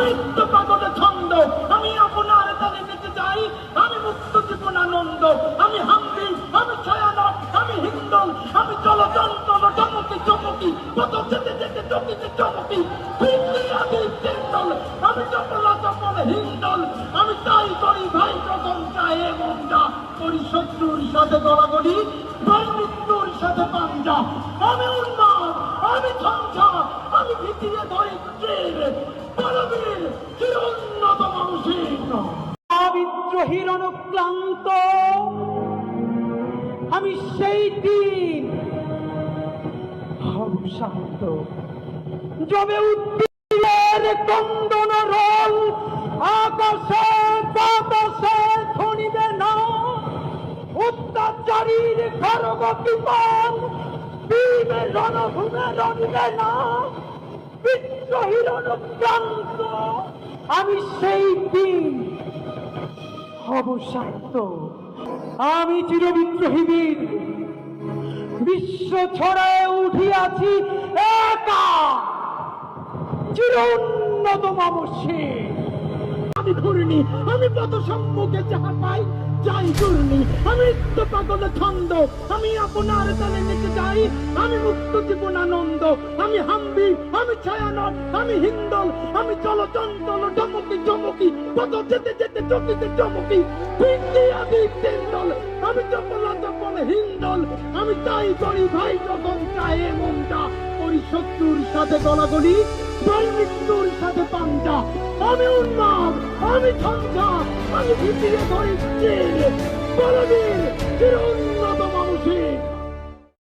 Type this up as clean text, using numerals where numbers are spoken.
নিত্য পাগলে ছন্দ, আমি আপনার তালে নেচে যাই, আমি মুক্ত জীবনানন্দ, আমি হাম্বি, আমি ছায়ানট, আমি হিন্দল, আমি চলচঞ্চল চমকি চমকি, কত যেতে যেতে চকিতে চমকি, হিন্দি আদি চেন্দল, আমি চপলা চপল হিন্দল, আমি তাই করি ভাই প্রথম চায় মনটা, করি শত্রুর সাথে গলাগলি, ভাই মৃত্যুর সাথে পাঞ্জা, আমি উন্মাদ, আমি ঝঞ্ঝা, আমি ভিতিয়ে ধরি ট্রেন, বলবীর চির উন্নত মানুষের বিদ্রোহীর অনুক্লান্ত, আমি সেই দিন হব শান্ত, যবে উদ্দিনের কন্দন রোল আকাশে বাতাসে ধ্বনিবে না, অত্যাচারীর খড়গ বিমান বীর রণভূমে রণিবে না, বিদ্রোহীর অনুক্রান্ত, আমি সেই দিন হব শান্ত। আমি চির বিদ্রোহী বীর, বিশ্ব ছড়ায় উঠিয়াছি একা, চির উন্নত মানুষের আমি ঘূর্ণি, আমি পথ সম্মুখে যাহা পাই যাই ঘূর্ণি, আমি নিত্য পাগলে ছন্দ, আমি আপনার তালে নেচে যাই, আমি মুক্ত জীবনানন্দ, আমি হাম্বি, আমি ছায়ানট, আমি হিন্দল, আমি চলচঞ্চল চমকি চমকি, কত যেতে যেতে চকিতে চমকি, হিন্দি আদি চেন্দল, আমি চপলা চপল হিন্দল, আমি তাই করি ভাই যখন চায় মনটা, করি শত্রুর সাথে গলাগলি, ভাই মৃত্যুর সাথে পাঞ্জা, আমি উন্মাদ, আমি ঝঞ্ঝা, আমি ভিতিয়ে ধরি ট্রেন, বলবীর চির উন্নত মানুষের